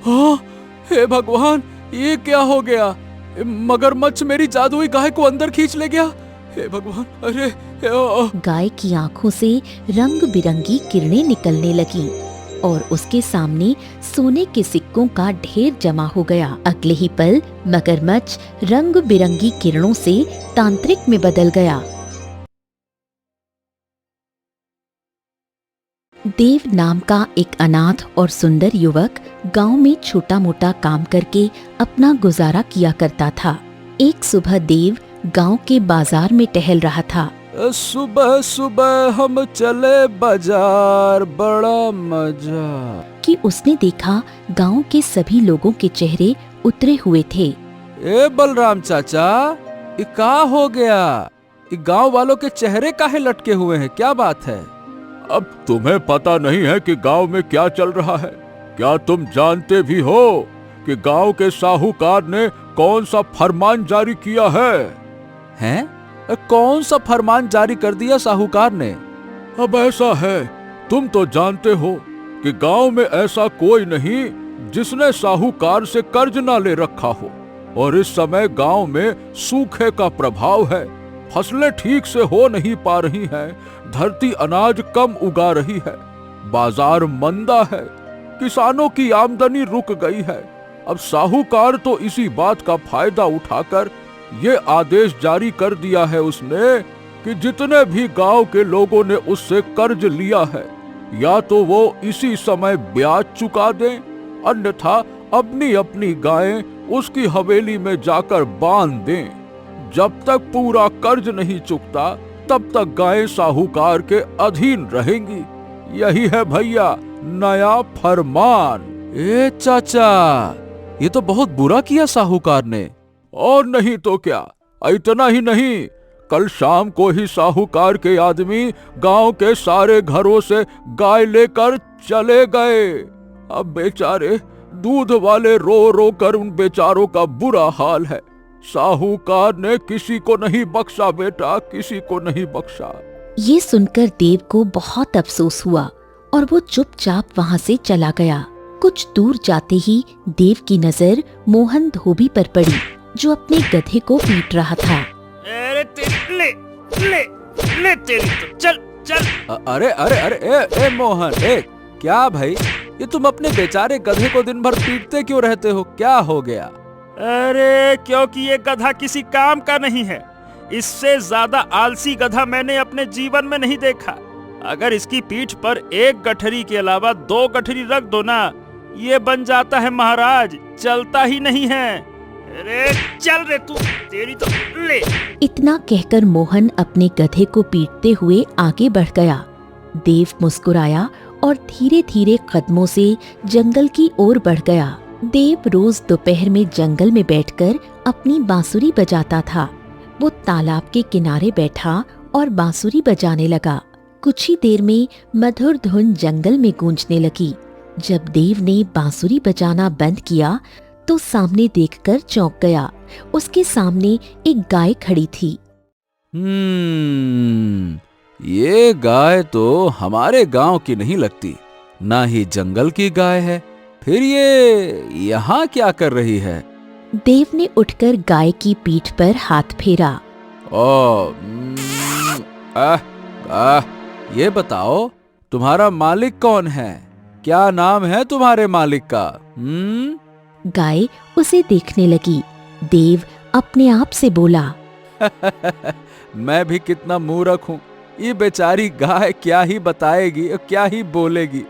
हाँ, हे भगवान, ये क्या हो गया? मगरमच्छ मेरी जादुई गाय को अंदर खींच ले गया। हे भगवान, अरे गाय की आंखों से रंग बिरंगी किरणें निकलने लगीं और उसके सामने सोने के सिक्कों का ढेर जमा हो गया। अगले ही पल मगरमच्छ रंग बिरंगी किरणों से तांत्रिक में बदल गया। देव नाम का एक अनाथ और सुंदर युवक गांव में छोटा मोटा काम करके अपना गुजारा किया करता था। एक सुबह देव गांव के बाजार में टहल रहा था। सुबह सुबह हम चले बाजार, बड़ा मजा। कि उसने देखा गांव के सभी लोगों के चेहरे उतरे हुए थे। ए बलराम चाचा, ये का हो गया? ये गांव वालों के चेहरे काहे लटके हुए हैं? क्या बात है? अब तुम्हें पता नहीं है कि गांव में क्या चल रहा है? क्या तुम जानते भी हो कि गांव के साहूकार ने कौन सा फरमान जारी किया है? हैं? कौन सा फरमान जारी कर दिया साहूकार ने? अब ऐसा है, तुम तो जानते हो कि गांव में ऐसा कोई नहीं जिसने साहूकार से कर्ज ना ले रखा हो। और इस समय गांव में सूखे का प्रभाव है, फसलें ठीक से हो नहीं पा रही हैं, धरती अनाज कम उगा रही है, बाजार मंदा है, किसानों की आमदनी रुक गई है। अब साहूकार तो इसी बात का फायदा उठाकर ये आदेश जारी कर दिया है उसने कि जितने भी गांव के लोगों ने उससे कर्ज लिया है, या तो वो इसी समय ब्याज चुका दें, अन्यथा अपनी अपनी गायें उसकी हवेली में जाकर बांध दें। जब तक पूरा कर्ज नहीं चुकता तब तक गायें साहूकार के अधीन रहेंगी। यही है भैया नया फरमान। ए चाचा, ये तो बहुत बुरा किया साहूकार ने। और नहीं तो क्या, इतना ही नहीं, कल शाम को ही साहूकार के आदमी गांव के सारे घरों से गाय लेकर चले गए। अब बेचारे दूध वाले रो रो कर उन बेचारों का बुरा हाल है। साहूकार ने किसी को नहीं बख्शा बेटा, किसी को नहीं बख्शा। ये सुनकर देव को बहुत अफसोस हुआ और वो चुपचाप वहाँ से चला गया। कुछ दूर जाते ही देव की नजर मोहन धोबी पर पड़ी, जो अपने गधे को पीट रहा था। अरे ले ले ले तेरी तो चल चल। अरे अरे अरे ए मोहन, क्या भाई, ये तुम अपने बेचारे गधे को दिन भर पीटते क्यों रहते हो? क्या हो गया? अरे क्योंकि ये गधा किसी काम का नहीं है। इससे ज्यादा आलसी गधा मैंने अपने जीवन में नहीं देखा। अगर इसकी पीठ पर एक गठरी के अलावा 2 गठरी रख दो ना, ये बन जाता है महाराज, चलता ही नहीं है। अरे चल रे तू, तेरी तो ले। इतना कहकर मोहन अपने गधे को पीटते हुए आगे बढ़ गया। देव मुस्कुराया और धीरे धीरे कदमों से जंगल की ओर बढ़ गया। देव रोज दोपहर में जंगल में बैठकर अपनी बांसुरी बजाता था। वो तालाब के किनारे बैठा और बांसुरी बजाने लगा। कुछ ही देर में मधुर धुन जंगल में गूंजने लगी। जब देव ने बांसुरी बजाना बंद किया तो सामने देखकर चौंक गया। उसके सामने एक गाय खड़ी थी। ये गाय तो हमारे गांव की नहीं लगती, ना ही जंगल की गाय है। फिर ये यहाँ क्या कर रही है? देव ने उठकर गाय की पीठ पर हाथ फेरा। ये बताओ, तुम्हारा मालिक कौन है? क्या नाम है तुम्हारे मालिक का? गाय उसे देखने लगी। देव अपने आप से बोला, मैं भी कितना मूर्ख हूँ, ये बेचारी गाय क्या ही बताएगी, क्या ही बोलेगी।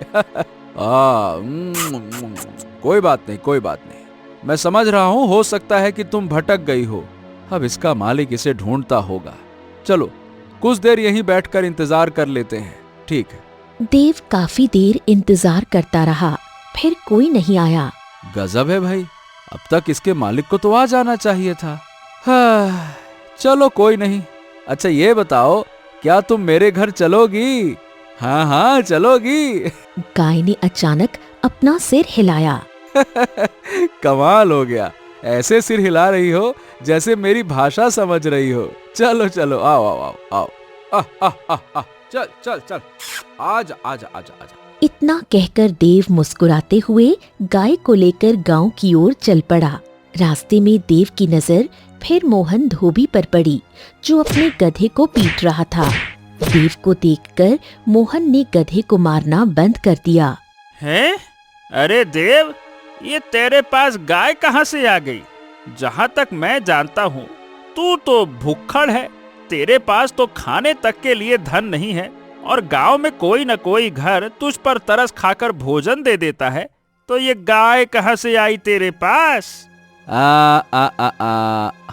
कोई बात नहीं, कोई बात नहीं, मैं समझ रहा हूँ, हो सकता है कि तुम भटक गई हो। अब इसका मालिक इसे ढूंढता होगा। चलो कुछ देर यहीं बैठकर इंतजार कर लेते हैं, ठीक है? देव काफी देर इंतजार करता रहा, फिर कोई नहीं आया। गजब है भाई, अब तक इसके मालिक को तो आ जाना चाहिए था। हाँ, चलो कोई नहीं। अच्छा ये बताओ, क्या तुम मेरे घर चलोगी? हाँ हाँ चलोगी। गाय ने अचानक अपना सिर हिलाया। कमाल हो गया, ऐसे सिर हिला रही हो जैसे मेरी भाषा समझ रही हो। चलो चलो, आओ आओ आओ आओ। चल चल चल, आजा आजा आजा आजा। इतना कहकर देव मुस्कुराते हुए गाय को लेकर गांव की ओर चल पड़ा। रास्ते में देव की नजर फिर मोहन धोबी पर पड़ी, जो अपने गधे को पीट रहा था। देव को देखकर मोहन ने गधे को मारना बंद कर दिया। हैं? अरे देव, ये तेरे पास गाय कहाँ से आ गई? जहाँ तक मैं जानता हूँ तू तो भुक्खड़ है, तेरे पास तो खाने तक के लिए धन नहीं है, और गांव में कोई न कोई घर तुझ पर तरस खाकर भोजन दे देता है, तो ये गाय कहाँ से आई तेरे पास?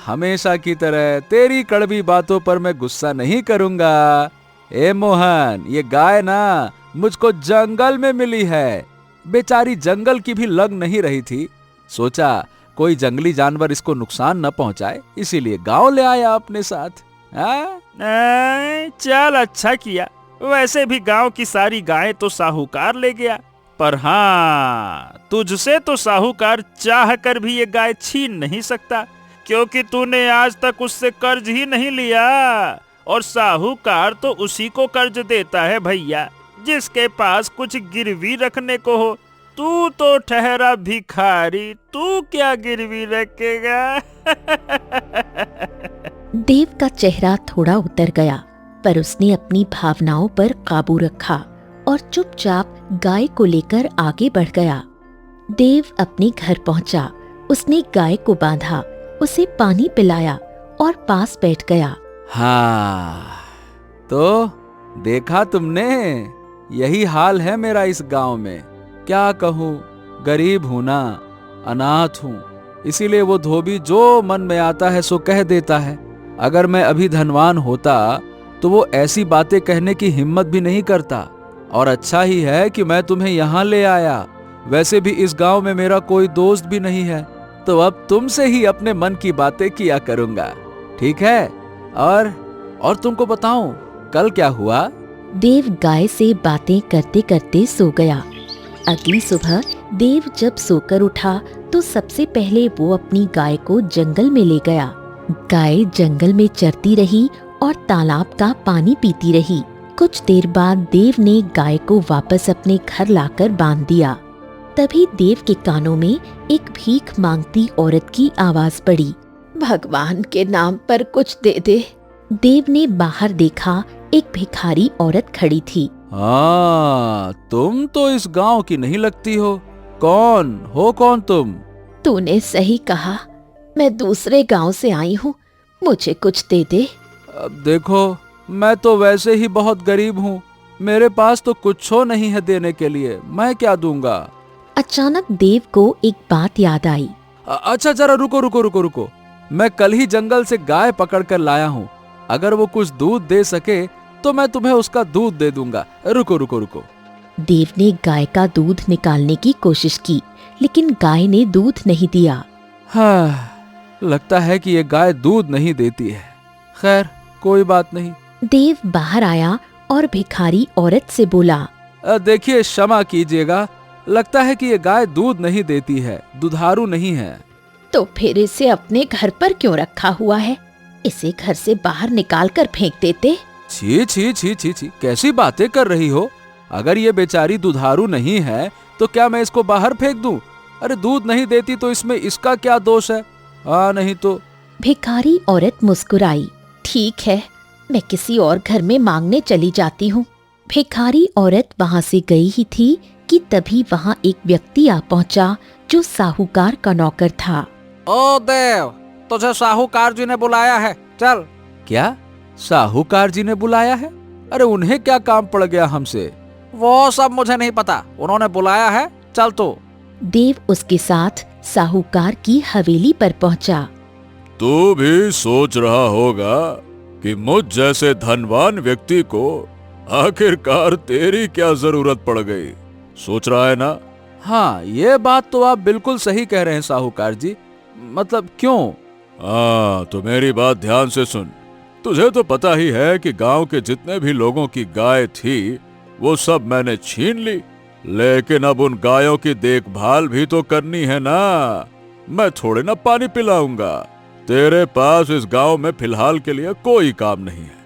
हमेशा की तरह तेरी कड़वी बातों पर मैं गुस्सा नहीं करूंगा। ए मोहन, ये गाय ना मुझको जंगल में मिली है। बेचारी जंगल की भी लग नहीं रही थी, सोचा कोई जंगली जानवर इसको नुकसान न पहुंचाए, इसीलिए गांव ले आया अपने साथ। चल अच्छा किया, वैसे भी गांव की सारी गायें तो साहूकार ले गया, पर हाँ, तुझसे तो साहूकार चाह कर भी ये गाय छीन नहीं सकता, क्योंकि तूने आज तक उससे कर्ज ही नहीं लिया, और साहूकार तो उसी को कर्ज देता है भैया जिसके पास कुछ गिरवी रखने को हो। तू तो ठहरा भिखारी, तू क्या गिरवी रखेगा? देव का चेहरा थोड़ा उतर गया, पर उसने अपनी भावनाओं पर काबू रखा और चुपचाप गाय को लेकर आगे बढ़ गया। देव अपने घर पहुंचा, उसने गाय को बांधा, उसे पानी पिलाया और पास बैठ गया। हाँ, तो देखा तुमने, यही हाल है मेरा इस गांव में। क्या कहूँ, गरीब हूँ ना, अनाथ हूँ, इसीलिए वो धोबी जो मन में आता है सो कह देता है। अगर मैं अभी धनवान होता तो वो ऐसी बातें कहने की हिम्मत भी नहीं करता, और अच्छा ही है कि मैं तुम्हें यहाँ ले आया। वैसे भी इस गांव में मेरा कोई दोस्त भी नहीं है, तो अब तुमसे ही अपने मन की बातें किया करूंगा, ठीक है? और तुमको बताऊं कल क्या हुआ? देव गाय से बातें करते करते सो गया। अगली सुबह देव जब सोकर उठा तो सबसे पहले वो अपनी गाय को जंगल में ले गया। गाय जंगल में चरती रही और तालाब का पानी पीती रही। कुछ देर बाद देव ने गाय को वापस अपने घर लाकर बांध दिया। तभी देव के कानों में एक भीख मांगती औरत की आवाज पड़ी। भगवान के नाम पर कुछ दे दे। देव ने बाहर देखा, एक भिखारी औरत खड़ी थी। हाँ, तुम तो इस गांव की नहीं लगती हो। कौन तुम? तूने सही कहा, मैं दूसरे गांव से आई हूँ, मुझे कुछ दे दे। अब देखो, मैं तो वैसे ही बहुत गरीब हूँ, मेरे पास तो कुछ नहीं है देने के लिए, मैं क्या दूंगा? अचानक देव को एक बात याद आई। अच्छा जरा रुको, मैं कल ही जंगल से गाय पकड़ कर लाया हूँ, अगर वो कुछ दूध दे सके तो मैं तुम्हें उसका दूध दे दूंगा। रुको। देव ने गाय का दूध निकालने की कोशिश की, लेकिन गाय ने दूध नहीं दिया। हाँ, लगता है कि ये गाय दूध नहीं देती है। खैर, कोई बात नहीं। देव बाहर आया और भिखारी औरत से बोला, देखिए, क्षमा कीजिएगा, लगता है कि ये गाय दूध नहीं देती है, दुधारू नहीं है। तो फिर इसे अपने घर पर क्यों रखा हुआ है? इसे घर से बाहर निकाल कर फेंक देते। छी, कैसी बातें कर रही हो? अगर ये बेचारी दुधारू नहीं है तो क्या मैं इसको बाहर फेंक दूं? अरे दूध नहीं देती तो इसमें इसका क्या दोष है? हाँ, नहीं तो। भिखारी औरत मुस्कुराई। ठीक है, मैं किसी और घर में मांगने चली जाती हूँ। भिखारी औरत वहाँ से गई ही थी कि तभी वहाँ एक व्यक्ति आ पहुँचा जो साहूकार का नौकर था। ओ देव, तुझे साहूकार जी ने बुलाया है, चल। क्या? साहूकार जी ने बुलाया है? अरे उन्हें क्या काम पड़ गया हमसे? वो सब मुझे नहीं पता, उन्होंने बुलाया है, चल तो। देव उसके साथ साहूकार की हवेली पर पहुंचा। तू भी सोच रहा होगा कि मुझ जैसे धनवान व्यक्ति को आखिरकार तेरी क्या जरूरत पड़ गई, सोच रहा है ना? हाँ, ये बात तो आप बिल्कुल सही कह रहे हैं साहूकार जी। मतलब क्यों? हाँ, तो मेरी बात ध्यान से सुन। तुझे तो पता ही है कि गांव के जितने भी लोगों की गाय थी वो सब मैंने छीन ली, लेकिन अब उन गायों की देखभाल भी तो करनी है ना। मैं थोड़े ना पानी पिलाऊंगा। तेरे पास इस गांव में फिलहाल के लिए कोई काम नहीं है,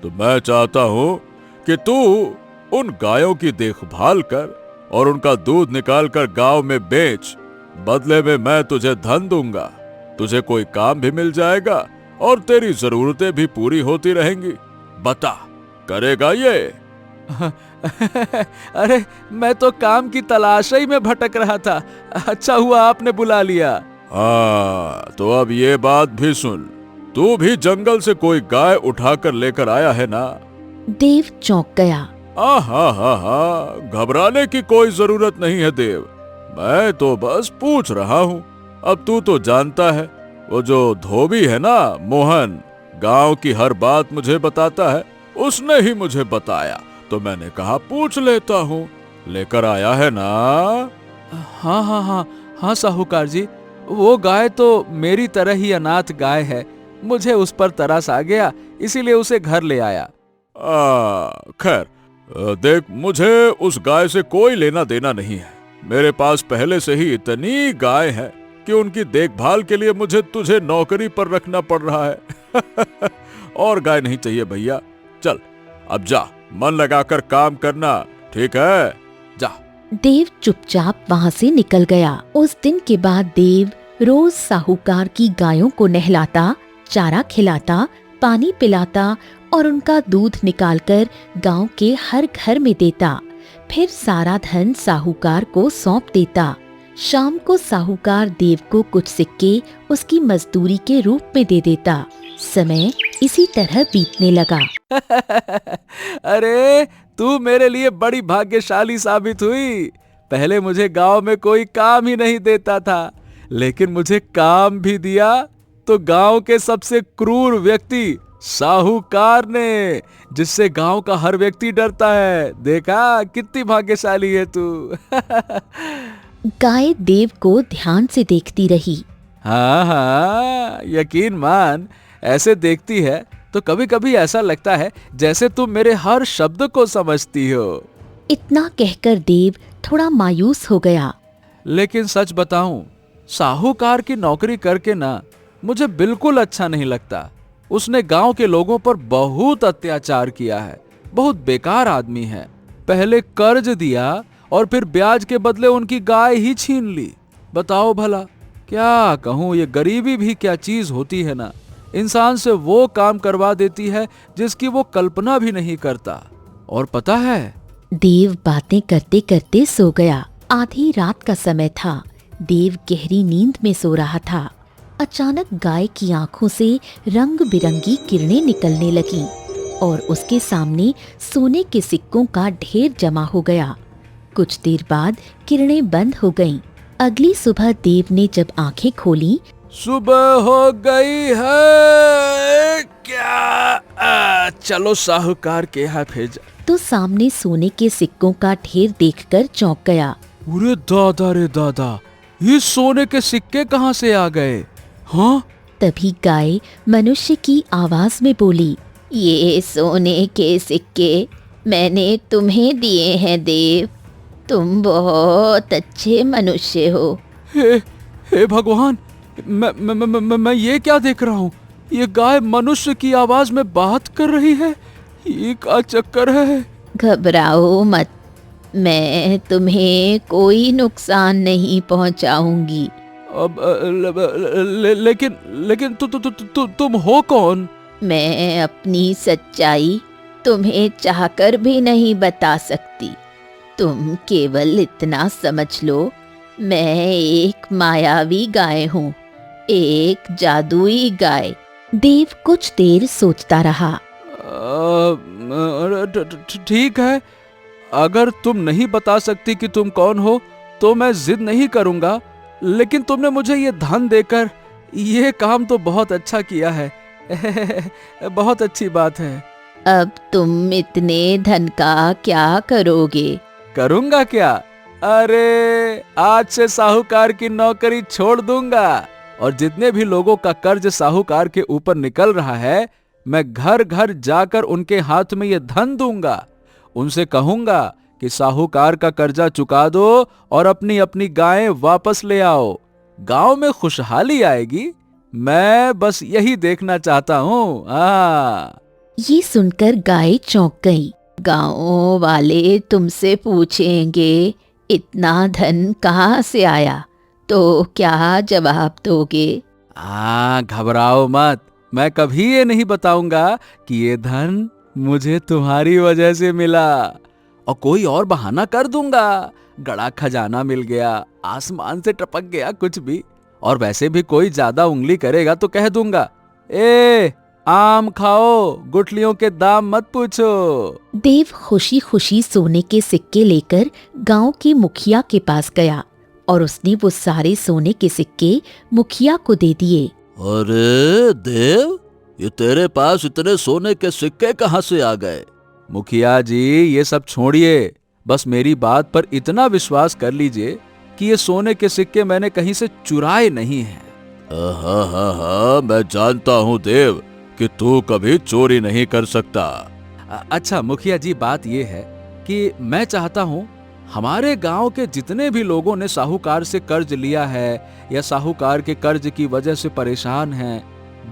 तो मैं चाहता हूँ कि तू उन गायों की देखभाल कर और उनका दूध निकाल कर गांव में बेच। बदले में मैं तुझे धन दूंगा, तुझे कोई काम भी मिल जाएगा और तेरी जरूरतें भी पूरी होती रहेंगी। बता, करेगा ये? अरे मैं तो काम की तलाश ही में भटक रहा था, अच्छा हुआ आपने बुला लिया। हाँ, तो अब ये बात भी सुन, तू भी जंगल से कोई गाय उठाकर लेकर आया है ना? देव चौंक गया। हाँ, घबराने की कोई जरूरत नहीं है देव, मैं तो बस पूछ रहा हूँ। अब तू तो जानता है, वो जो धोबी है ना मोहन, गांव की हर बात मुझे बताता है, उसने ही मुझे बताया, तो मैंने कहा पूछ लेता हूँ। लेकर आया है ना? हाँ साहूकार जी, वो गाय तो मेरी तरह ही अनाथ गाय है, मुझे उस पर तरस आ गया, इसीलिए उसे घर ले आया। खैर देख, मुझे उस गाय से कोई लेना देना नहीं है। मेरे पास पहले से ही इतनी गाय है कि उनकी देखभाल के लिए मुझे तुझे नौकरी पर रखना पड़ रहा है। और गाय नहीं चाहिए भैया। चल अब जा, मन लगाकर काम करना, ठीक है? जा। देव चुपचाप वहाँ से निकल गया। उस दिन के बाद देव रोज साहूकार की गायों को नहलाता, चारा खिलाता, पानी पिलाता और उनका दूध निकालकर गांव के हर घर में देता। फिर सारा धन साहूकार को सौंप देता। शाम को साहूकार देव को कुछ सिक्के उसकी मजदूरी के रूप में दे देता। समय इसी तरह बीतने लगा। अरे तू मेरे लिए बड़ी भाग्यशाली साबित हुई। पहले मुझे गांव में कोई काम ही नहीं देता था, लेकिन मुझे काम भी दिया तो गांव के सबसे क्रूर व्यक्ति साहूकार ने, जिससे गांव का हर व्यक्ति डरता है। देखा कितनी भाग्यशाली है तू। गाय देव को ध्यान से देखती रही। हाँ, यकीन मान, ऐसे देखती है तो कभी कभी ऐसा लगता है जैसे तुम मेरे हर शब्द को समझती हो। इतना कहकर देव थोड़ा मायूस हो गया। लेकिन सच बताऊं, साहूकार की नौकरी करके ना मुझे बिल्कुल अच्छा नहीं लगता। उसने गांव के लोगों पर बहुत अत्याचार किया है, बहुत बेकार आदमी है। पहले कर्ज दिया और फिर ब्याज के बदले उनकी गाय ही छीन ली। बताओ भला, क्या कहूं, ये गरीबी भी क्या चीज होती है ना। इंसान से वो काम करवा देती है जिसकी वो कल्पना भी नहीं करता। और पता है, देव बातें करते करते सो गया। आधी रात का समय था। देव गहरी नींद में सो रहा था। अचानक गाय की आंखों से रंग बिरंगी किरणें निकलने लगीं और उसके सामने सोने के सिक्कों का ढेर जमा हो गया। कुछ देर बाद किरणें बंद हो गईं। अगली सुबह देव ने जब आंखें खोली, सुबह हो गई है क्या? चलो साहूकार के यहाँ भेजा। तो सामने सोने के सिक्कों का ढेर देखकर चौंक गया। अरे दादा रे दादा, ये सोने के सिक्के कहाँ से आ गए? हाँ? तभी गाय मनुष्य की आवाज में बोली, ये सोने के सिक्के मैंने तुम्हें दिए हैं देव, तुम बहुत अच्छे मनुष्य हो। हे भगवान, मैं ये क्या देख रहा हूँ? ये गाय मनुष्य की आवाज में बात कर रही है। ये क्या चक्कर है? घबराओ मत, मैं तुम्हें कोई नुकसान नहीं पहुंचाऊंगी। अब लेकिन तुम हो कौन? मैं अपनी सच्चाई तुम्हें चाहकर भी नहीं बता सकती। तुम केवल इतना समझ लो, मैं एक मायावी गाय हूँ, एक जादुई गाय। देव कुछ देर सोचता रहा। ठीक है, अगर तुम नहीं बता सकती कि तुम कौन हो तो मैं जिद नहीं करूंगा, लेकिन तुमने मुझे ये धन देकर ये काम तो बहुत अच्छा किया है। बहुत अच्छी बात है। अब तुम इतने धन का क्या करोगे? करूंगा क्या? अरे आज से साहूकार की नौकरी छोड़ दूंगा और जितने भी लोगों का कर्ज साहूकार के ऊपर निकल रहा है, मैं घर घर जाकर उनके हाथ में ये धन दूंगा। उनसे कहूंगा कि साहूकार का कर्जा चुका दो और अपनी अपनी गायें वापस ले आओ। गांव में खुशहाली आएगी। मैं बस यही देखना चाहता हूँ। ये सुनकर गाय चौंक गई। गांव वाले तुमसे पूछेंगे इतना धन कहाँ से आया, तो क्या जवाब दोगे? घबराओ मत, मैं कभी ये नहीं बताऊंगा कि ये धन मुझे तुम्हारी वजह से मिला। और कोई और बहाना कर दूंगा, गड़ा खजाना मिल गया, आसमान से टपक गया, कुछ भी। और वैसे भी कोई ज्यादा उंगली करेगा तो कह दूंगा, ए आम खाओ, गुठलियों के दाम मत पूछो। देव खुशी खुशी सोने के सिक्के लेकर गांव के मुखिया के पास गया और उसने वो सारे सोने के सिक्के मुखिया को दे दिए। अरे देव, ये तेरे पास इतने सोने के सिक्के कहाँ से आ गए? मुखिया जी, ये सब छोड़िए, बस मेरी बात पर इतना विश्वास कर लीजिए कि ये सोने के सिक्के मैंने कहीं से चुराए नहीं हैं। हाँ, मैं जानता हूँ देव कि तू कभी चोरी नहीं कर सकता। अच्छा मुखिया जी, बात ये है कि मैं चाहता हूँ हमारे गांव के जितने भी लोगों ने साहूकार से कर्ज लिया है या साहूकार के कर्ज की वजह से परेशान हैं,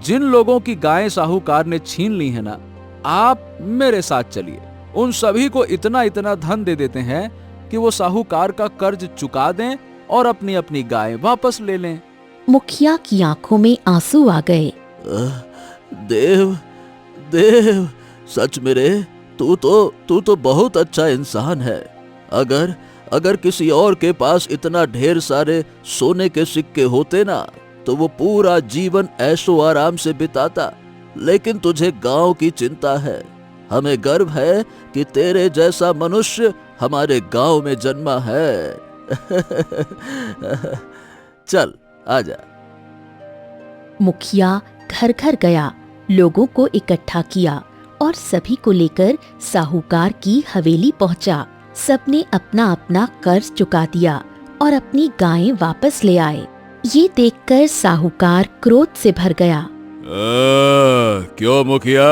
जिन लोगों की गायें साहूकार ने छीन ली है ना, आप मेरे साथ चलिए, उन सभी को इतना इतना धन दे देते हैं कि वो साहूकार का कर्ज चुका दें और अपनी अपनी गायें वापस ले लें। मुखिया की आंखों में आंसू आ गए। देव देव, सच मेरे, तू तो बहुत अच्छा इंसान है। अगर किसी और के पास इतना ढेर सारे सोने के सिक्के होते ना, तो वो पूरा जीवन ऐशो आराम से बिताता। लेकिन तुझे गांव की चिंता है। हमें गर्व है कि तेरे जैसा मनुष्य हमारे गांव में जन्मा है। चल आजा। मुखिया घर घर गया, लोगों को इकट्ठा किया और सभी को लेकर साहूकार की हवेली पहुंचा। सबने अपना अपना कर्ज चुका दिया और अपनी गायें वापस ले आए। ये देखकर साहूकार क्रोध से भर गया। क्यों मुखिया,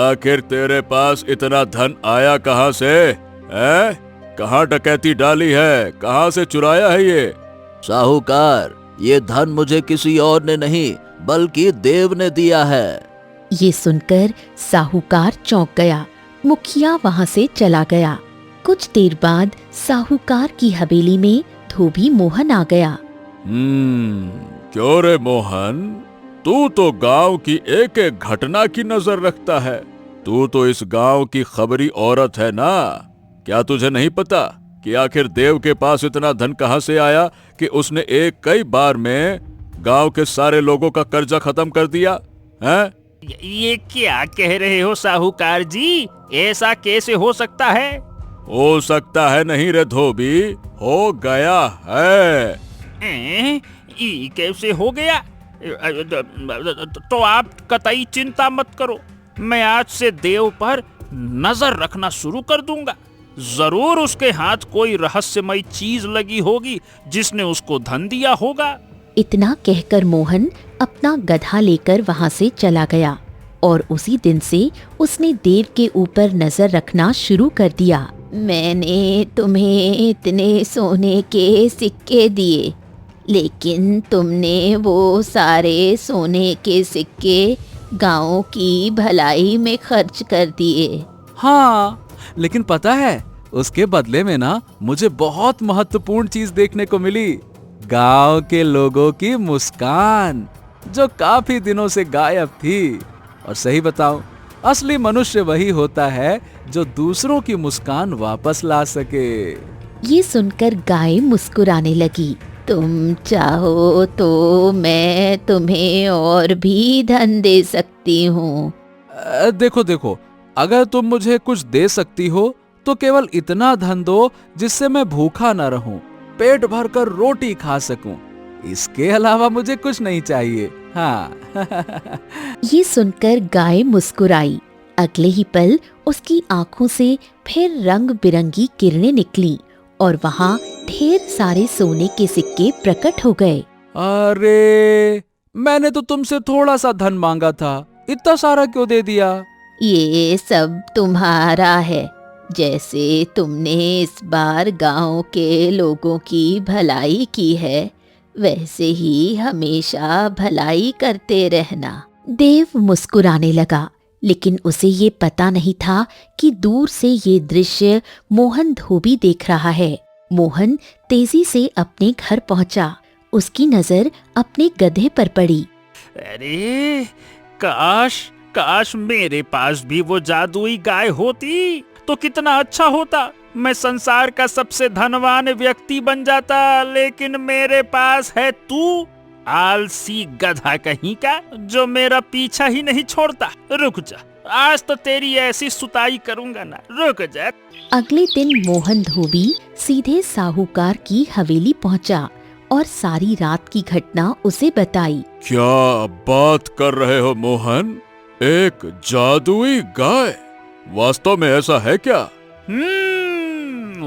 आखिर तेरे पास इतना धन आया कहाँ से? कहाँ डकैती डाली है? कहाँ से चुराया है ये? साहूकार, ये धन मुझे किसी और ने नहीं बल्कि देव ने दिया है। ये सुनकर साहूकार चौंक गया। मुखिया वहाँ से चला गया। कुछ देर बाद साहूकार की हवेली में धोबी मोहन आ गया। क्यों रे मोहन, तू तो गांव की एक एक घटना की नजर रखता है। तू तो इस गांव की खबरी औरत है ना। क्या तुझे नहीं पता कि आखिर देव के पास इतना धन कहाँ से आया कि उसने कई बार में गांव के सारे लोगों का कर्जा खत्म कर दिया है? ये क्या कह रहे हो साहूकार जी? ऐसा कैसे हो सकता है? हो सकता है नहीं रे धोबी, हो गया है। ये कैसे हो गया? तो आप कतई चिंता मत करो, मैं आज से देव पर नजर रखना शुरू कर दूंगा। जरूर उसके हाथ कोई रहस्यमय चीज लगी होगी जिसने उसको धन दिया होगा। इतना कहकर मोहन अपना गधा लेकर वहाँ से चला गया और उसी दिन से उसने देव के ऊपर नजर रखना शुरू कर दिया। मैंने तुम्हें इतने सोने के सिक्के दिए, लेकिन तुमने वो सारे सोने के सिक्के गांव की भलाई में खर्च कर दिए। हाँ, लेकिन पता है, उसके बदले में ना मुझे बहुत महत्वपूर्ण चीज देखने को मिली। गांव के लोगों की मुस्कान, जो काफी दिनों से गायब थी। और सही बताऊं, असली मनुष्य वही होता है जो दूसरों की मुस्कान वापस ला सके। ये सुनकर गाय मुस्कुराने लगी। तुम चाहो तो मैं तुम्हें और भी धन दे सकती हूँ। देखो, अगर तुम मुझे कुछ दे सकती हो तो केवल इतना धन दो जिससे मैं भूखा न रहूं, पेट भरकर रोटी खा सकूं। इसके अलावा मुझे कुछ नहीं चाहिए। हाँ। ये सुनकर गाय मुस्कुराई। अगले ही पल उसकी आंखों से फिर रंग बिरंगी किरणें निकली और वहाँ ढेर सारे सोने के सिक्के प्रकट हो गए। अरे, मैंने तो तुमसे थोड़ा सा धन मांगा था, इतना सारा क्यों दे दिया? ये सब तुम्हारा है। जैसे तुमने इस बार गांव के लोगों की भलाई की है, वैसे ही हमेशा भलाई करते रहना। देव मुस्कुराने लगा। लेकिन उसे ये पता नहीं था कि दूर से ये दृश्य मोहन धोबी देख रहा है। मोहन तेजी से अपने घर पहुंचा। उसकी नजर अपने गधे पर पड़ी। अरे काश काश मेरे पास भी वो जादुई गाय होती तो कितना अच्छा होता। मैं संसार का सबसे धनवान व्यक्ति बन जाता। लेकिन मेरे पास है तू, आलसी गधा कहीं का, जो मेरा पीछा ही नहीं छोड़ता। रुक जा, आज तो तेरी ऐसी सुताई करूंगा ना, रुक जा। अगले दिन मोहन धोबी सीधे साहूकार की हवेली पहुंचा और सारी रात की घटना उसे बताई। क्या बात कर रहे हो मोहन? एक जादुई गाय? वास्तव में ऐसा है क्या?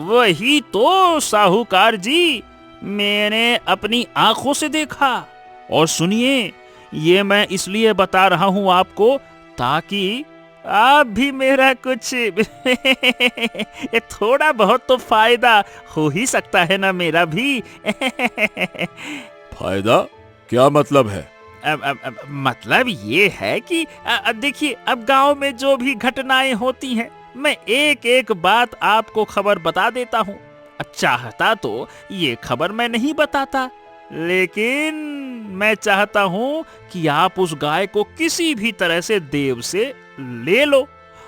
वही तो साहूकार जी, मैंने अपनी आंखों से देखा। और सुनिए, ये मैं इसलिए बता रहा हूँ आपको ताकि आप भी मेरा कुछ थोड़ा बहुत तो फायदा हो ही सकता है ना, मेरा भी। फायदा? क्या मतलब है? अब मतलब ये है कि देखिए, अब गांव में जो भी घटनाएं होती हैं, मैं एक एक बात आपको खबर बता देता हूँ। चाहता तो ये खबर मैं नहीं बताता, लेकिन मैं चाहता हूँ कि आप उस गाय को किसी भी तरह से देव से ले लो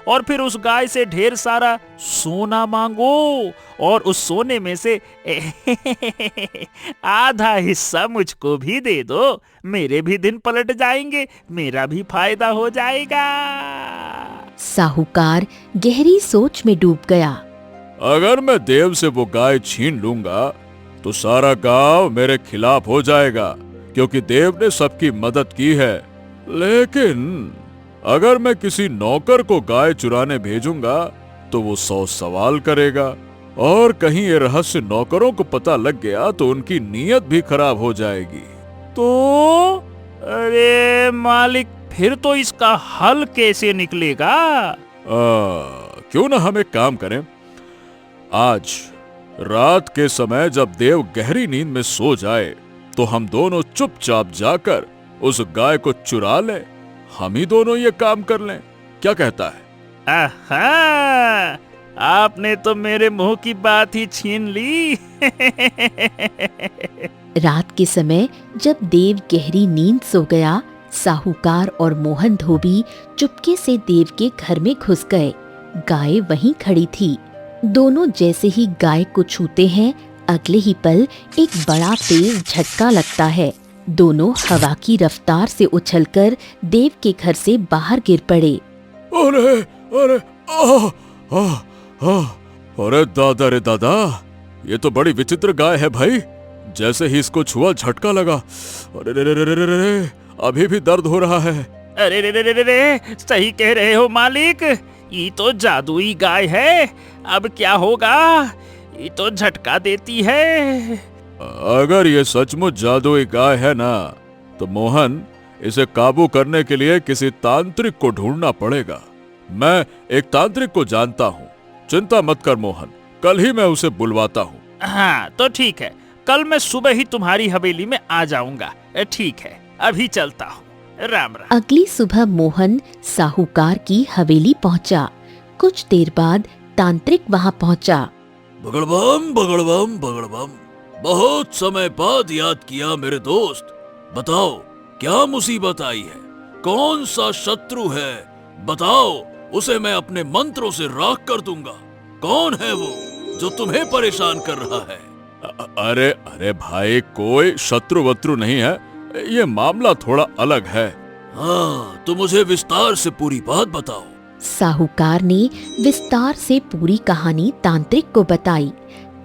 और फिर उस गाय से ढेर सारा सोना मांगो और उस सोने में से आधा हिस्सा मुझको भी दे दो। मेरे भी दिन पलट जाएंगे, मेरा भी फायदा हो जाएगा। साहूकार गहरी सोच में डूब गया। अगर मैं देव से वो गाय छीन लूंगा तो सारा गांव मेरे खिलाफ हो जाएगा, क्योंकि देव ने सबकी मदद की है। लेकिन अगर मैं किसी नौकर को गाय चुराने भेजूंगा तो वो 100 सवाल करेगा, और कहीं ये रहस्य नौकरों को पता लग गया तो उनकी नीयत भी खराब हो जाएगी। तो अरे मालिक, फिर तो इसका हल कैसे निकलेगा? क्यों ना हम एक काम करें, आज रात के समय जब देव गहरी नींद में सो जाए तो हम दोनों चुपचाप जाकर उस गाय को चुरा लें। हम ही दोनों ये काम कर लें, क्या कहता है? आहा, आपने तो मेरे मुंह की बात ही छीन ली। रात के समय जब देव गहरी नींद सो गया, साहूकार और मोहन धोबी चुपके से देव के घर में घुस गए। गाय वहीं खड़ी थी। दोनों जैसे ही गाय को छूते हैं, अगले ही पल एक बड़ा तेज झटका लगता है। दोनों हवा की रफ्तार से उछलकर देव के घर से बाहर गिर पड़े। अरे अरे अरे दादा रे दादा, ये तो बड़ी विचित्र गाय है भाई। जैसे ही इसको छुआ झटका लगा। अरे रे रे रे रे रे, अभी भी दर्द हो रहा है। अरे रे रे रे रे, सही कह रहे हो मालिक, ये तो जादुई गाय है। अब क्या होगा? ये तो झटका देती है। अगर ये सचमुच जादुई गाय है ना, तो मोहन, इसे काबू करने के लिए किसी तांत्रिक को ढूंढना पड़ेगा। मैं एक तांत्रिक को जानता हूँ, चिंता मत कर मोहन, कल ही मैं उसे बुलवाता हूँ। हाँ तो ठीक है, कल मैं सुबह ही तुम्हारी हवेली में आ जाऊंगा। ठीक है, अभी चलता हूँ। राम राम। अगली सुबह मोहन साहूकार की हवेली पहुंचा। कुछ देर बाद तांत्रिक वहां पहुंचा। बगड़बम बगड़बम बगड़बम, बहुत समय बाद याद किया मेरे दोस्त। बताओ क्या मुसीबत आई है? कौन सा शत्रु है? बताओ, उसे मैं अपने मंत्रों से राख कर दूंगा। कौन है वो जो तुम्हें परेशान कर रहा है? अरे अरे भाई, कोई शत्रु वत्रु नहीं है, ये मामला थोड़ा अलग है। हाँ, तो मुझे विस्तार से पूरी बात बताओ। साहूकार ने विस्तार से पूरी कहानी तांत्रिक को बताई।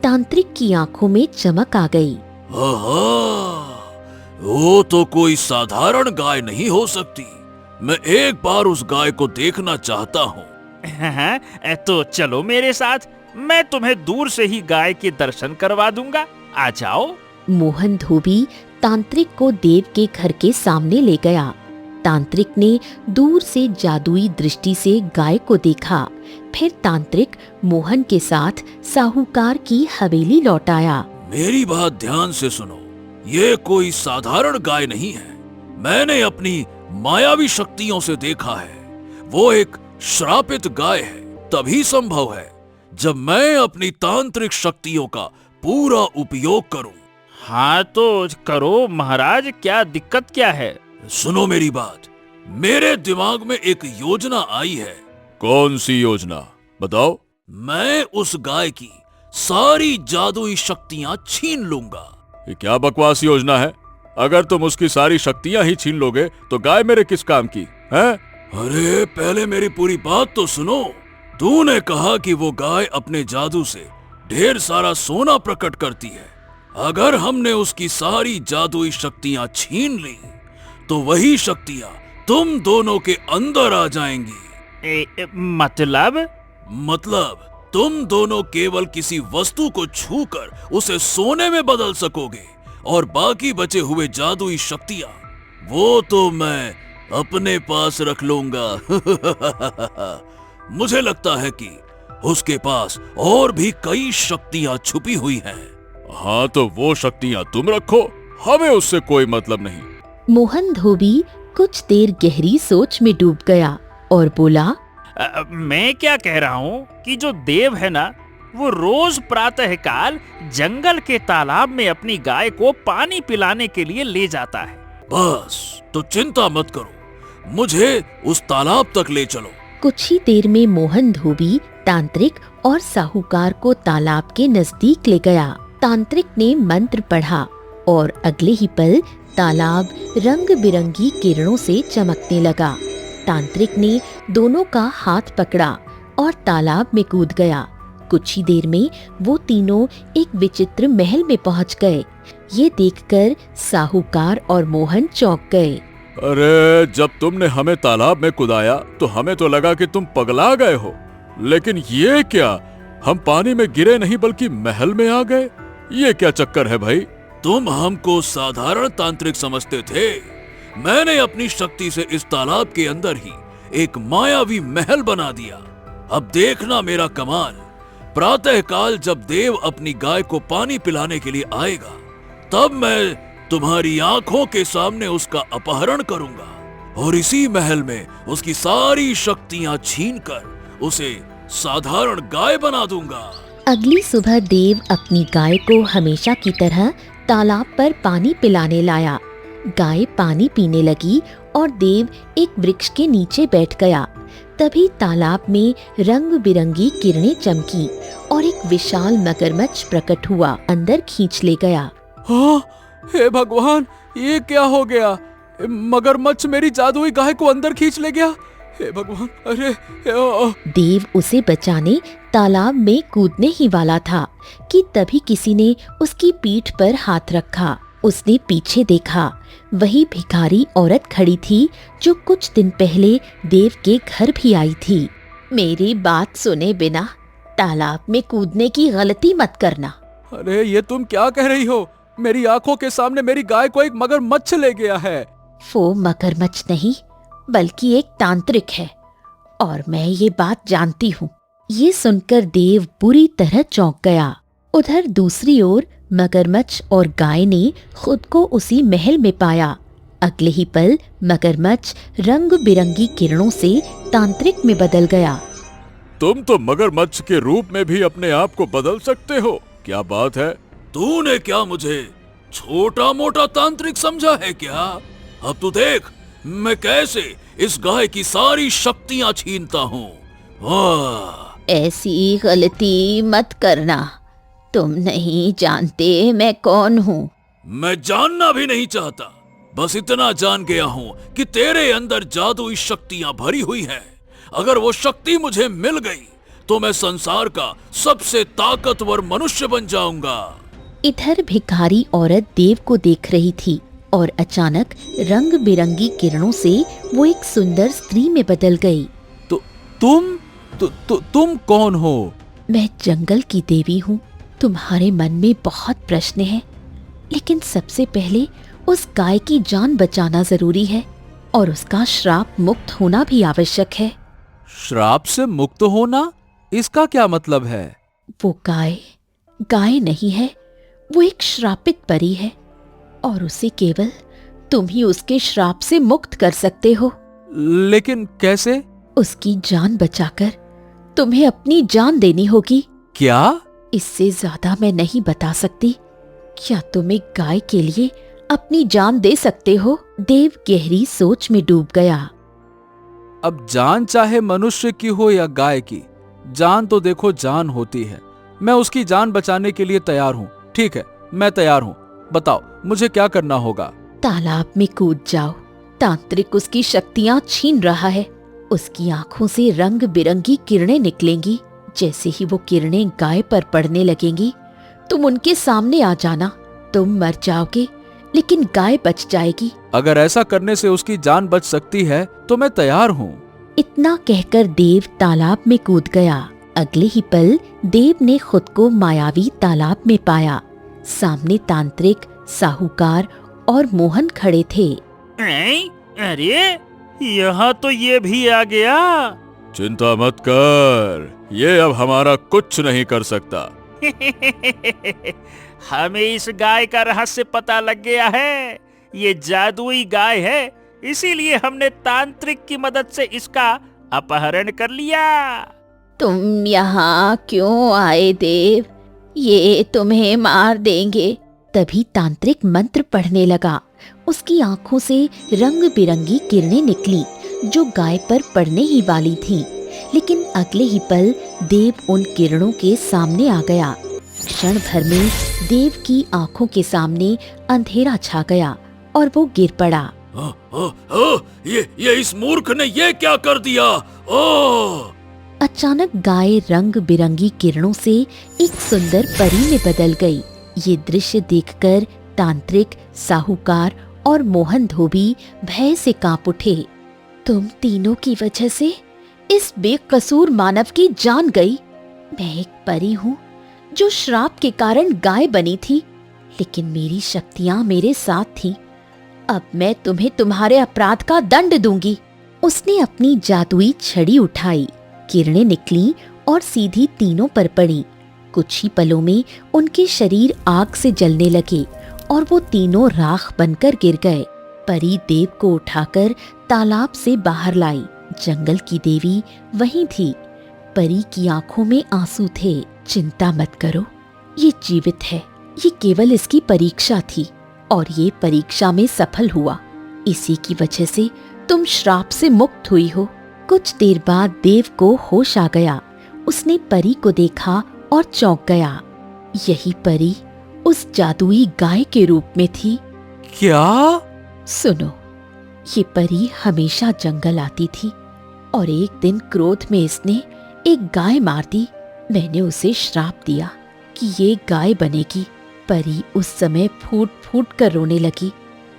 तांत्रिक की आंखों में चमक आ गई। वो तो कोई साधारण गाय नहीं हो सकती। मैं एक बार उस गाय को देखना चाहता हूँ। तो चलो मेरे साथ, मैं तुम्हें दूर से ही गाय के दर्शन करवा दूंगा। आ जाओ। मोहन धोबी तांत्रिक को देव के घर के सामने ले गया। तांत्रिक ने दूर से जादुई दृष्टि से गाय को देखा। फिर तांत्रिक मोहन के साथ साहूकार की हवेली लौट आया। मेरी बात ध्यान से सुनो, ये कोई साधारण गाय नहीं है। मैंने अपनी मायावी शक्तियों से देखा है, वो एक श्रापित गाय है तभी संभव है जब मैं अपनी तांत्रिक शक्तियों का पूरा उपयोग करूं। हाँ तो करो महाराज, क्या दिक्कत क्या है? सुनो मेरी बात, मेरे दिमाग में एक योजना आई है। कौन सी योजना बताओ? मैं उस गाय की सारी जादुई शक्तियां छीन लूंगा। ये क्या बकवास योजना है? अगर तुम उसकी सारी शक्तियां ही छीन लोगे तो गाय मेरे किस काम की है? अरे पहले मेरी पूरी बात तो सुनो। तूने कहा कि वो गाय अपने जादू से ढेर सारा सोना प्रकट करती है। अगर हमने उसकी सारी जादुई शक्तियां छीन ली तो वही शक्तियां तुम दोनों के अंदर आ जाएंगी। मतलब तुम दोनों केवल किसी वस्तु को छूकर उसे सोने में बदल सकोगे और बाकी बचे हुए जादुई शक्तियां वो तो मैं अपने पास रख लूंगा। मुझे लगता है कि उसके पास और भी कई शक्तियां छुपी हुई हैं। हाँ तो वो शक्तियां तुम रखो, हमें उससे कोई मतलब नहीं। मोहन धोबी कुछ देर गहरी सोच में डूब गया और बोला, मैं क्या कह रहा हूँ कि जो देव है ना, वो रोज प्रातःकाल जंगल के तालाब में अपनी गाय को पानी पिलाने के लिए ले जाता है। बस तो चिंता मत करो, मुझे उस तालाब तक ले चलो। कुछ ही देर में मोहन धोबी तांत्रिक और साहूकार को तालाब के नजदीक ले गया। तांत्रिक ने मंत्र पढ़ा और अगले ही पल तालाब रंग बिरंगी किरणों से चमकने लगा। तांत्रिक ने दोनों का हाथ पकड़ा और तालाब में कूद गया। कुछ ही देर में वो तीनों एक विचित्र महल में पहुंच गए। ये देखकर साहूकार और मोहन चौंक गए। अरे जब तुमने हमें तालाब में कुदाया तो हमें तो लगा कि तुम पगला गए हो, लेकिन ये क्या, हम पानी में गिरे नहीं बल्कि महल में आ गए। ये क्या चक्कर है भाई? तुम हमको साधारण तांत्रिक समझते थे। मैंने अपनी शक्ति से इस तालाब के अंदर ही एक मायावी महल बना दिया। अब देखना मेरा कमाल। प्रातःकाल जब देव अपनी गाय को पानी पिलाने के लिए आएगा तब मैं तुम्हारी आंखों के सामने उसका अपहरण करूंगा और इसी महल में उसकी सारी शक्तियां छीनकर उसे साधारण गाय बना दूंगा। अगली सुबह देव अपनी गाय को हमेशा की तरह तालाब पर पानी पिलाने लाया। गाय पानी पीने लगी और देव एक वृक्ष के नीचे बैठ गया। तभी तालाब में रंग बिरंगी किरणें चमकी और एक विशाल मगरमच्छ प्रकट हुआ, अंदर खींच ले गया। हाँ, हे भगवान, ये क्या हो गया? मगरमच्छ मेरी जादुई गाय को अंदर खींच ले गया। हे भगवान, अरे देव उसे बचाने तालाब में कूदने ही वाला था कि तभी किसी ने उसकी पीठ पर हाथ रखा। उसने पीछे देखा, वही भिखारी औरत खड़ी थी जो कुछ दिन पहले देव के घर भी आई थी। मेरी बात सुने बिना तालाब में कूदने की गलती मत करना। अरे ये तुम क्या कह रही हो? मेरी आंखों के सामने मेरी गाय को एक मगरमच्छ ले गया है। वो मगरमच्छ नहीं बल्कि एक तांत्रिक है और मैं ये बात जानती हूँ। ये सुनकर देव बुरी तरह चौंक गया। उधर दूसरी ओर मगरमच्छ और गाय ने खुद को उसी महल में पाया। अगले ही पल मगरमच्छ रंग बिरंगी किरणों से तांत्रिक में बदल गया। तुम तो मगरमच्छ के रूप में भी अपने आप को बदल सकते हो, क्या बात है? तूने क्या मुझे छोटा मोटा तांत्रिक समझा है क्या? अब तू देख मैं कैसे इस गाय की सारी शक्तियां छीनता हूँ। वाह! ऐसी गलती मत करना, तुम नहीं जानते मैं कौन हूँ। मैं जानना भी नहीं चाहता, बस इतना जान गया हूँ कि तेरे अंदर जादुई शक्तियां भरी हुई हैं। अगर वो शक्ति मुझे मिल गई तो मैं संसार का सबसे ताकतवर मनुष्य बन जाऊंगा। इधर भिखारी औरत देव को देख रही थी और अचानक रंग बिरंगी किरणों से वो एक सुंदर स्त्री में बदल गई। तुम कौन हो? मैं जंगल की देवी हूँ। तुम्हारे मन में बहुत प्रश्न हैं, लेकिन सबसे पहले उस गाय की जान बचाना जरूरी है और उसका श्राप मुक्त होना भी आवश्यक है। श्राप से मुक्त होना? इसका क्या मतलब है? वो गाय नहीं है, वो एक श्रापित परी है और उसे केवल तुम ही उसके श्राप से मुक्त कर सकते हो। लेकिन कैसे? उसकी जान बचाकर तुम्हें अपनी जान देनी होगी। क्या? इससे ज्यादा मैं नहीं बता सकती। क्या तुम एक गाय के लिए अपनी जान दे सकते हो? देव गहरी सोच में डूब गया। अब जान चाहे मनुष्य की हो या गाय की, जान तो देखो जान होती है। मैं उसकी जान बचाने के लिए तैयार हूँ। ठीक है, मैं तैयार हूँ। बताओ मुझे क्या करना होगा? तालाब में कूद जाओ। तांत्रिक उसकी शक्तियाँ छीन रहा है। उसकी आंखों से रंग बिरंगी किरणें निकलेंगी। जैसे ही वो किरणें गाय पर पड़ने लगेंगी, तुम उनके सामने आ जाना। तुम मर जाओगे, लेकिन गाय बच जाएगी। अगर ऐसा करने से उसकी जान बच सकती है तो मैं तैयार हूँ। इतना कहकर देव तालाब में कूद गया। अगले ही पल देव ने खुद को मायावी तालाब में पाया। सामने तांत्रिक, साहूकार और मोहन खड़े थे। अरे यहाँ तो ये भी आ गया। चिंता मत कर, ये अब हमारा कुछ नहीं कर सकता। हमें इस गाय का रहस्य पता लग गया है। ये जादुई गाय है, इसीलिए हमने तांत्रिक की मदद से इसका अपहरण कर लिया। तुम यहाँ क्यों आए देव? ये तुम्हें मार देंगे। तभी तांत्रिक मंत्र पढ़ने लगा। उसकी आंखों से रंग बिरंगी किरणें निकली जो गाय पर पड़ने ही वाली थी। लेकिन अगले ही पल देव उन किरणों के सामने आ गया। क्षण भर में देव की आंखों के सामने अंधेरा छा गया और वो गिर पड़ा। ये इस मूर्ख ने ये क्या कर दिया? अचानक गाय रंग बिरंगी किरणों से एक सुंदर परी में बदल गई। ये दृश्य देखकर तांत्रिक, साहूकार और मोहन धोबी भय से कांप उठे। तुम तीनों की वजह से इस बेकसूर मानव की जान गई। मैं एक परी हूँ जो श्राप के कारण गाय बनी थी, लेकिन मेरी शक्तियाँ मेरे साथ थीं। अब मैं तुम्हें तुम्हारे अपराध का दंड दूंगी। उसने अपनी जादुई छड़ी उठाई। किरणें निकली और सीधी तीनों पर पड़ी। कुछ ही पलों में उनके शरीर आग से जलने लगे और वो तीनों राख बनकर गिर गए। परी देव को उठाकर तालाब से बाहर लाई। जंगल की देवी वहीं थी। परी की आंखों में आंसू थे। चिंता मत करो, ये जीवित है। ये केवल इसकी परीक्षा थी और ये परीक्षा में सफल हुआ। इसी की वजह से तुम श्राप से मुक्त हुई हो। कुछ देर बाद देव को होश आ गया। उसने परी को देखा और चौंक गया। यही परी उस जादुई गाय के रूप में थी। क्या? सुनो, ये परी हमेशा जंगल आती थी और एक दिन क्रोध में इसने एक गाय मार दी। मैंने उसे श्राप दिया कि ये गाय बनेगी। परी उस समय फूट फूट कर रोने लगी।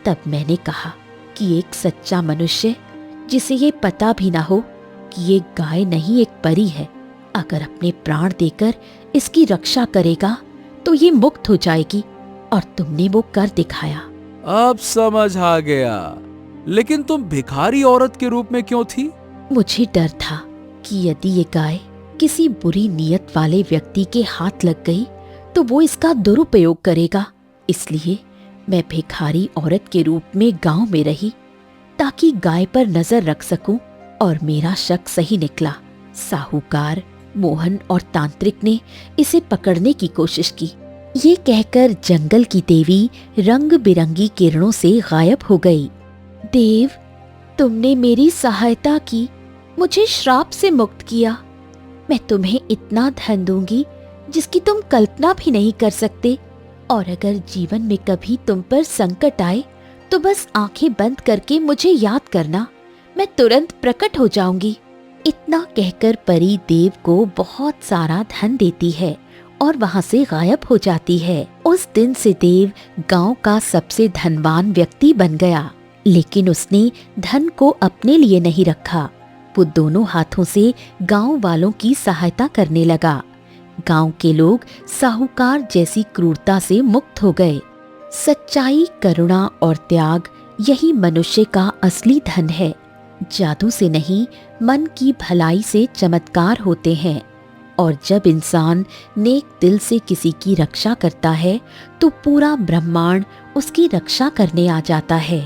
तब मैंने कहा कि एक सच्चा मनुष्य जिसे ये पता भी ना हो कि ये गाय नहीं एक परी है, अगर अपने प्राण देकर इसकी रक्षा करेगा तो ये मुक्त हो जाएगी। और तुमने वो कर दिखाया। अब समझ आ गया। लेकिन तुम भिखारी औरत के रूप में क्यों थी? मुझे डर था कि यदि ये गाय किसी बुरी नीयत वाले व्यक्ति के हाथ लग गई तो वो इसका दुरुपयोग करेगा। इसलिए मैं भिखारी औरत के रूप में गांव में रही ताकि गाय पर नजर रख सकूं। और मेरा शक सही निकला। साहूकार, मोहन और तांत्रिक ने इसे पकड़ने की कोशिश की। ये कहकर जंगल की देवी रंग बिरंगी किरणों से गायब हो गई। देव, तुमने मेरी सहायता की, मुझे श्राप से मुक्त किया। मैं तुम्हें इतना धन दूंगी जिसकी तुम कल्पना भी नहीं कर सकते। और अगर जीवन में कभी तुम पर संकट आए तो बस आंखें बंद करके मुझे याद करना, मैं तुरंत प्रकट हो जाऊंगी। इतना कहकर परी देव को बहुत सारा धन देती है और वहां से गायब हो जाती है। उस दिन से देव गांव का सबसे धनवान व्यक्ति बन गया। लेकिन उसने धन को अपने लिए नहीं रखा। वो दोनों हाथों से गांव वालों की सहायता करने लगा। गांव के लोग साहूकार जैसी क्रूरता से मुक्त हो गए। सच्चाई, करुणा और त्याग यही मनुष्य का असली धन है। जादू से नहीं, मन की भलाई से चमत्कार होते हैं। और जब इंसान नेक दिल से किसी की रक्षा करता है तो पूरा ब्रह्मांड उसकी रक्षा करने आ जाता है।